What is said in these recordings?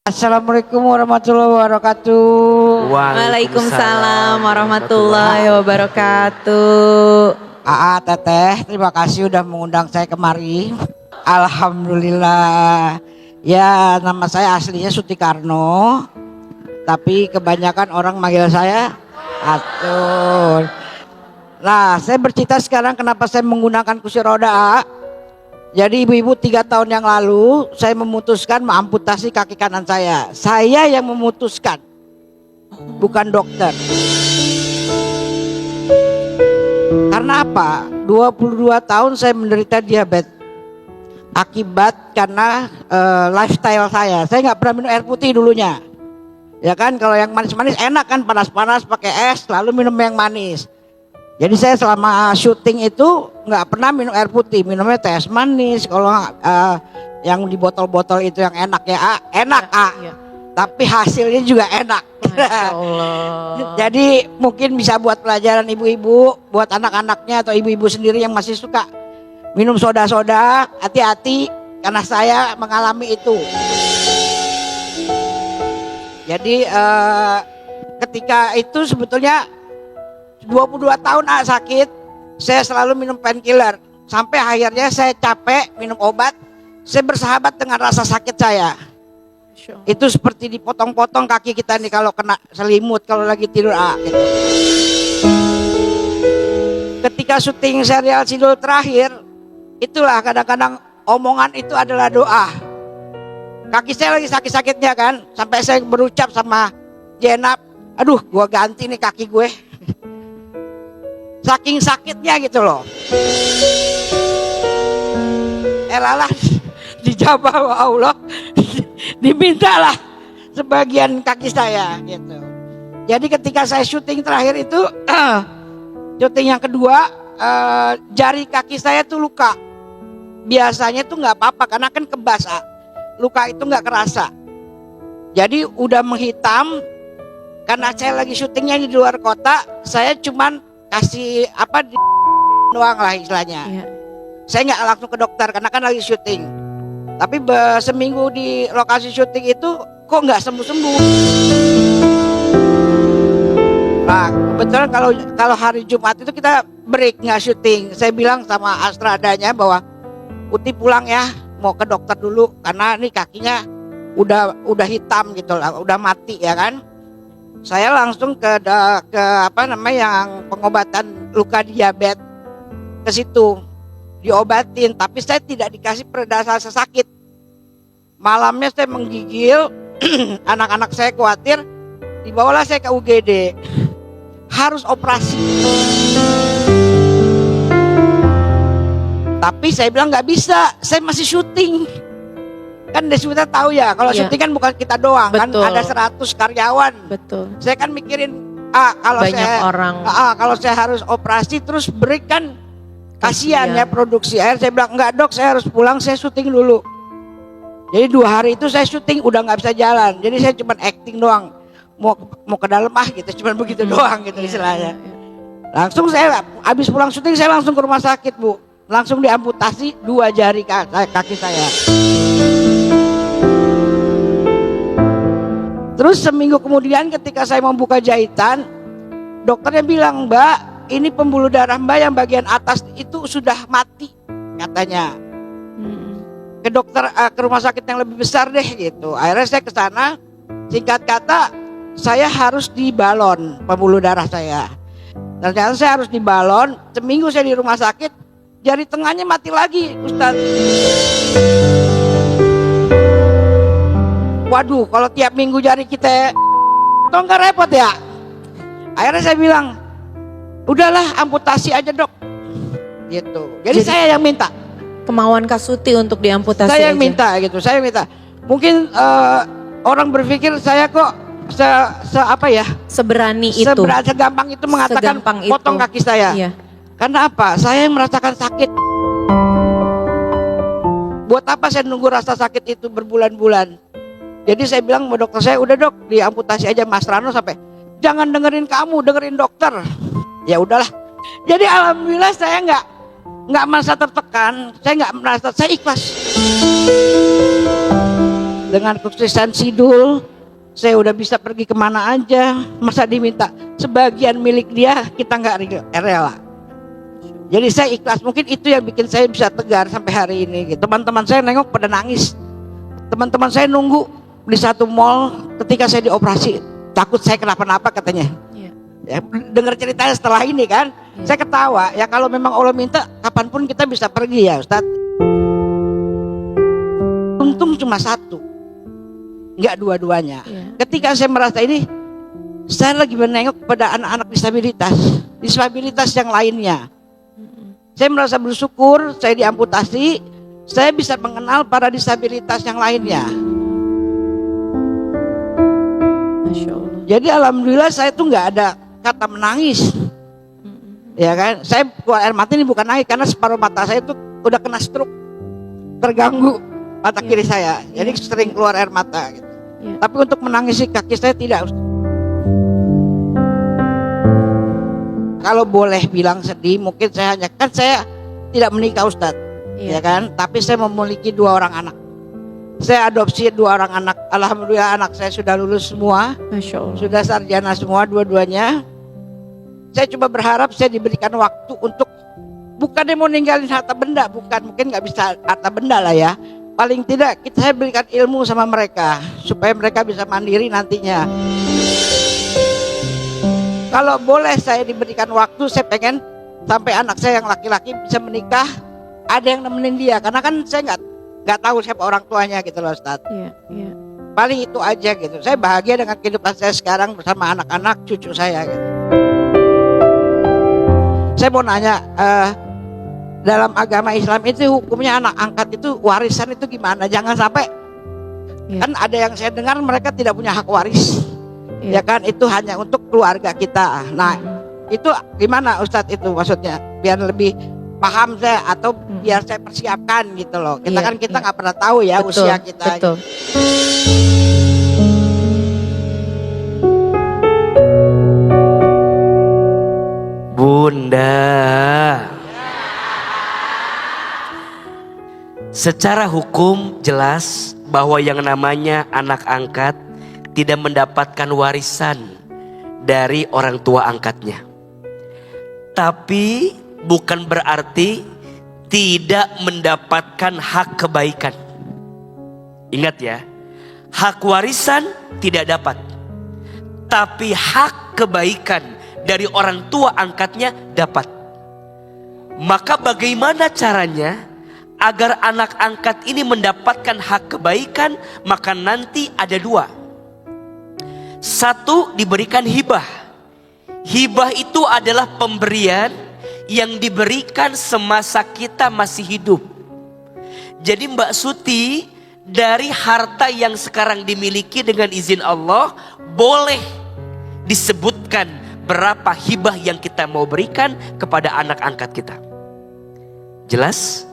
Assalamualaikum warahmatullahi wabarakatuh. Waalaikumsalam warahmatullahi wabarakatuh. Teteh, terima kasih udah mengundang saya kemari. Alhamdulillah. Ya, nama saya aslinya Sutikarno, tapi kebanyakan orang manggil saya Atun. Nah, saya bercerita sekarang kenapa saya menggunakan kursi roda. Jadi ibu-ibu 3 tahun yang lalu saya memutuskan mengamputasi kaki kanan saya. Saya yang memutuskan, bukan dokter. Karena apa? 22 tahun saya menderita diabetes. Akibat karena lifestyle saya. Saya nggak pernah minum air putih dulunya. Ya kan, kalau yang manis-manis enak kan, panas-panas pakai es, lalu minum yang manis. Jadi saya selama syuting itu nggak pernah minum air putih, minumnya teh manis. Kalau yang di botol-botol itu yang enak ya, enak ya. Tapi hasilnya juga enak. Masya Allah. Jadi mungkin bisa buat pelajaran ibu-ibu, buat anak-anaknya atau ibu-ibu sendiri yang masih suka minum soda-soda, hati-hati karena saya mengalami itu. Jadi ketika itu sebetulnya 22 tahun sakit, saya selalu minum painkiller. Sampai akhirnya saya capek minum obat, saya bersahabat dengan rasa sakit saya. Itu seperti dipotong-potong kaki kita nih kalau kena selimut, kalau lagi tidur gitu. Ketika syuting serial Sidul terakhir, itulah kadang-kadang omongan itu adalah doa. Kaki saya lagi sakit-sakitnya kan, sampai saya berucap sama Jenab, aduh gua ganti nih kaki gue. Saking sakitnya gitu loh. Elalah dijabah Allah, dimintalah sebagian kaki saya gitu. Jadi ketika saya syuting terakhir itu, syuting yang kedua, jari kaki saya tuh luka. Biasanya tuh nggak apa-apa karena kan kebas, luka itu nggak kerasa. Jadi udah menghitam karena saya lagi syutingnya di luar kota, saya cuman kasih doang lah istilahnya. Iya. Saya nggak langsung ke dokter karena kan lagi syuting. Tapi seminggu di lokasi syuting itu kok nggak sembuh-sembuh. Nah, kebetulan kalau hari Jumat itu kita break nggak syuting. Saya bilang sama Astradanya bahwa Uti pulang ya, mau ke dokter dulu karena nih kakinya udah hitam gitu lah, udah mati ya kan. Saya langsung ke yang pengobatan luka diabetes, ke situ diobatin, tapi saya tidak dikasih pereda rasa sakit. Malamnya saya menggigil, anak-anak saya khawatir, dibawalah saya ke UGD, harus operasi. Tapi saya bilang nggak bisa, saya masih syuting. Kan distributor tahu ya, kalau syuting kan bukan kita doang. Betul. Kan ada 100 karyawan. Betul. Saya kan mikirin kalau banyak orang. Kalau saya harus operasi terus break kan kasihan ya produksi. Akhirnya saya bilang enggak dok, saya harus pulang, saya syuting dulu. Jadi 2 hari itu saya syuting udah nggak bisa jalan. Jadi saya cuma acting doang. Mau ke dalam gitu, cuma begitu doang gitu istilahnya. Langsung saya habis pulang syuting saya langsung ke rumah sakit Bu. Langsung diamputasi 2 jari kaki saya. Terus seminggu kemudian ketika saya membuka jahitan, dokternya bilang, Mbak, ini pembuluh darah Mbak yang bagian atas itu sudah mati katanya. Ke dokter, ke rumah sakit yang lebih besar deh gitu. Akhirnya saya ke sana, singkat kata saya harus dibalon pembuluh darah saya. Ternyata saya harus dibalon, seminggu saya di rumah sakit, jari tengahnya mati lagi Ustaz. Waduh, kalau tiap minggu jari kita toh nggak repot ya. Akhirnya saya bilang, udahlah amputasi aja dok. Gitu. Jadi saya yang minta. Kemauan Kak Suti untuk diamputasi. Saya yang minta gitu. Saya minta. Mungkin orang berpikir saya kok seberani itu. Segampang itu mengatakan potong kaki saya. Iya. Karena apa? Saya yang merasakan sakit. Buat apa saya nunggu rasa sakit itu berbulan-bulan? Jadi saya bilang sama dokter saya, udah dok diamputasi aja. Mas Rano sampai, jangan dengerin kamu, dengerin dokter. Ya udahlah. Jadi alhamdulillah saya nggak merasa tertekan, saya nggak merasa, saya ikhlas. Dengan kesuksesan Sidul, saya udah bisa pergi kemana aja. Masa diminta sebagian milik dia, kita nggak rela. Jadi saya ikhlas. Mungkin itu yang bikin saya bisa tegar sampai hari ini gitu. Teman-teman saya nengok pada nangis. Teman-teman saya nunggu di satu mall ketika saya dioperasi, takut saya kenapa-napa katanya. Ya, dengar ceritanya setelah ini kan, saya ketawa. Ya kalau memang Allah minta, kapanpun kita bisa pergi ya Ustadz. Untung cuma satu, nggak dua-duanya. Ketika saya merasa ini, saya lagi menengok pada anak-anak disabilitas yang lainnya. Saya merasa bersyukur, saya diamputasi, saya bisa mengenal para disabilitas yang lainnya. Masya Allah. Jadi alhamdulillah saya tuh nggak ada kata menangis, ya kan? Saya keluar air mata ini bukan nangis karena separuh mata saya tuh udah kena stroke, terganggu mata kiri saya, jadi sering keluar air mata. Gitu. Tapi untuk menangisi kaki saya tidak. Kalau boleh bilang sedih, mungkin saya tidak menikah Ustadz, ya kan? Tapi saya memiliki 2 orang anak. Saya adopsi 2 orang anak. Alhamdulillah anak saya sudah lulus semua, Masya Allah. sudah sarjana semua dua-duanya. Saya coba berharap saya diberikan waktu untuk, bukannya mau ninggalin harta benda, bukan, mungkin nggak bisa harta benda lah ya. Paling tidak saya berikan ilmu sama mereka supaya mereka bisa mandiri nantinya. Kalau boleh saya diberikan waktu, saya pengen sampai anak saya yang laki-laki bisa menikah, ada yang nemenin dia, karena kan saya nggak tahu siapa orang tuanya gitu loh Ustadz. Paling itu aja gitu. Saya bahagia dengan kehidupan saya sekarang bersama anak-anak cucu saya gitu. Saya mau nanya, dalam agama Islam itu hukumnya anak angkat itu warisan itu gimana? Jangan sampai kan ada yang saya dengar mereka tidak punya hak waris. Ya kan, itu hanya untuk keluarga kita. Nah itu gimana Ustadz itu maksudnya, biar lebih paham saya, atau biar saya persiapkan gitu loh. Kita kan kita nggak pernah tahu ya, betul, usia kita. Betul. Bunda, secara hukum jelas bahwa yang namanya anak angkat tidak mendapatkan warisan dari orang tua angkatnya. Tapi bukan berarti tidak mendapatkan hak kebaikan. Ingat ya, hak warisan tidak dapat, tapi hak kebaikan dari orang tua angkatnya dapat. Maka bagaimana caranya agar anak angkat ini mendapatkan hak kebaikan? Maka nanti ada 2. Satu, diberikan hibah. Hibah itu adalah pemberian yang diberikan semasa kita masih hidup. Jadi Mbak Suti, dari harta yang sekarang dimiliki dengan izin Allah, boleh disebutkan berapa hibah yang kita mau berikan kepada anak angkat kita. Jelas?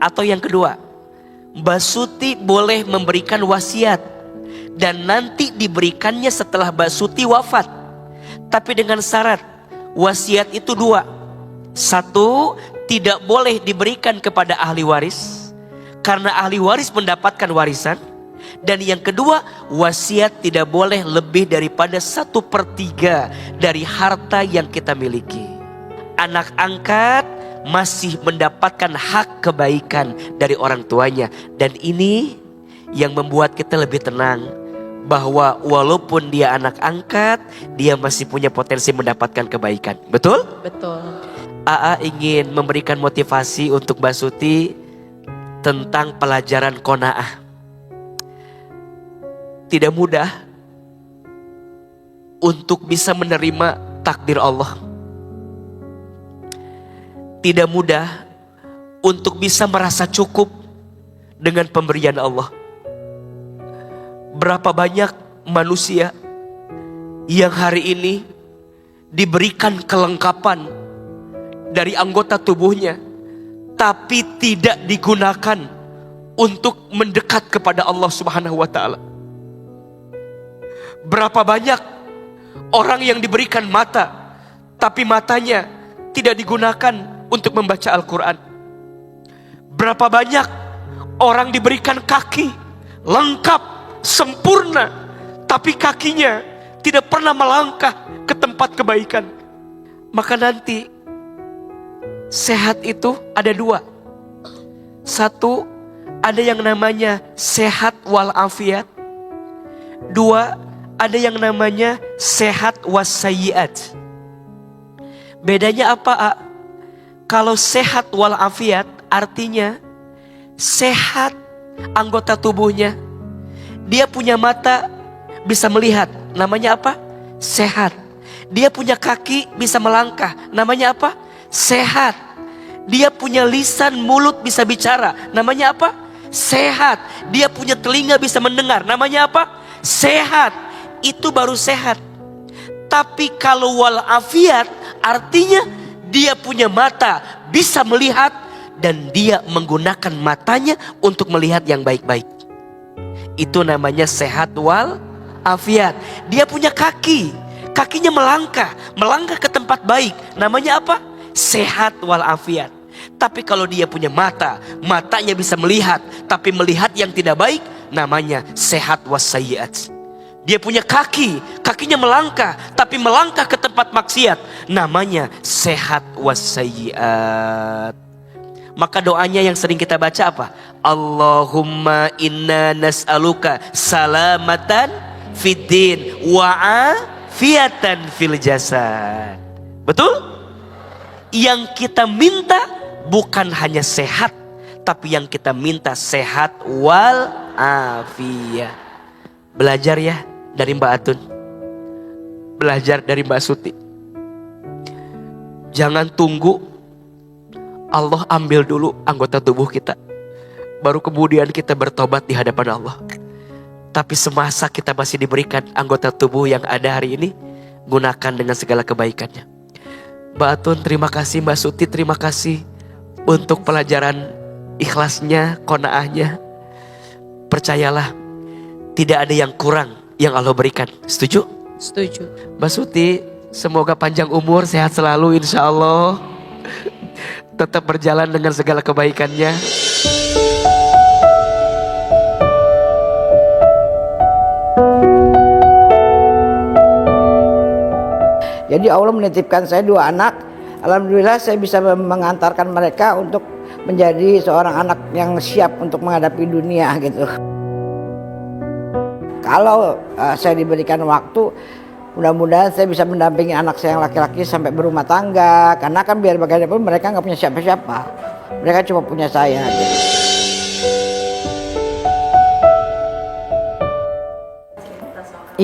Atau yang kedua, Mbak Suti boleh memberikan wasiat, dan nanti diberikannya setelah Mbak Suti wafat. Tapi dengan syarat, wasiat itu 2. 1, tidak boleh diberikan kepada ahli waris, karena ahli waris mendapatkan warisan. Dan yang kedua, wasiat tidak boleh lebih daripada 1/3 dari harta yang kita miliki. Anak angkat masih mendapatkan hak kebaikan dari orang tuanya. Dan ini yang membuat kita lebih tenang, bahwa walaupun dia anak angkat, dia masih punya potensi mendapatkan kebaikan. Betul? Betul. AA ingin memberikan motivasi untuk Mbak Suti tentang pelajaran qanaah. Tidak mudah untuk bisa menerima takdir Allah. Tidak mudah untuk bisa merasa cukup dengan pemberian Allah. Berapa banyak manusia yang hari ini diberikan kelengkapan dari anggota tubuhnya, tapi tidak digunakan untuk mendekat kepada Allah Subhanahu wa Ta'ala. Berapa banyak orang yang diberikan mata, tapi matanya tidak digunakan untuk membaca Al-Quran. Berapa banyak orang diberikan kaki, lengkap, sempurna, tapi kakinya tidak pernah melangkah ke tempat kebaikan. Maka nanti sehat itu ada dua. Satu, ada yang namanya sehat walafiat. Dua, ada yang namanya sehat wassayiat. Bedanya apa, A? Kalau sehat walafiat artinya sehat anggota tubuhnya. Dia punya mata bisa melihat, namanya apa? Sehat. Dia punya kaki bisa melangkah, namanya apa? Sehat. Dia punya lisan, mulut bisa bicara, namanya apa? Sehat. Dia punya telinga bisa mendengar, namanya apa? Sehat. Itu baru sehat. Tapi kalau walafiat artinya dia punya mata bisa melihat dan dia menggunakan matanya untuk melihat yang baik-baik. Itu namanya sehat walafiat. Dia punya kaki, kakinya melangkah ke tempat baik, namanya apa? Sehat walafiat. Tapi kalau dia punya mata, matanya bisa melihat tapi melihat yang tidak baik, namanya sehat wassayiat. Dia punya kaki, kakinya melangkah tapi melangkah ke tempat maksiat, namanya sehat wassayiat. Maka doanya yang sering kita baca apa? Allahumma inna nas'aluka salamatan fid din wa afiatan fil jasad. Betul? Yang kita minta bukan hanya sehat, tapi yang kita minta sehat wal afiyah. Belajar ya dari Mbak Atun, belajar dari Mbak Suti. Jangan tunggu Allah ambil dulu anggota tubuh kita, baru kemudian kita bertobat di hadapan Allah. Tapi semasa kita masih diberikan anggota tubuh yang ada hari ini, gunakan dengan segala kebaikannya. Mbak Atun terima kasih, Mbak Suti terima kasih untuk pelajaran ikhlasnya, qanaahnya. Percayalah, tidak ada yang kurang yang Allah berikan. Setuju? Setuju. Mbak Suti, semoga panjang umur, sehat selalu insya Allah. Tetap berjalan dengan segala kebaikannya. Jadi Allah menitipkan saya 2 anak. Alhamdulillah saya bisa mengantarkan mereka untuk menjadi seorang anak yang siap untuk menghadapi dunia gitu. Kalau saya diberikan waktu, mudah-mudahan saya bisa mendampingi anak saya yang laki-laki sampai berumah tangga. Karena kan biar bagaimanapun mereka nggak punya siapa-siapa, mereka cuma punya saya gitu.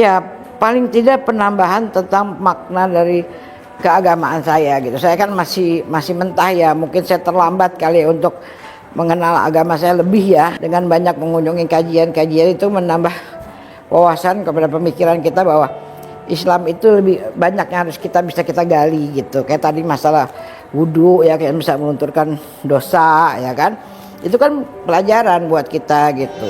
Iya, paling tidak penambahan tentang makna dari keagamaan saya gitu. Saya kan masih mentah ya, mungkin saya terlambat kali untuk mengenal agama saya lebih ya. Dengan banyak mengunjungi kajian-kajian itu menambah wawasan kepada pemikiran kita bahwa Islam itu lebih banyak yang harus kita gali gitu. Kayak tadi masalah wudhu ya, kayak bisa melunturkan dosa ya kan. Itu kan pelajaran buat kita gitu.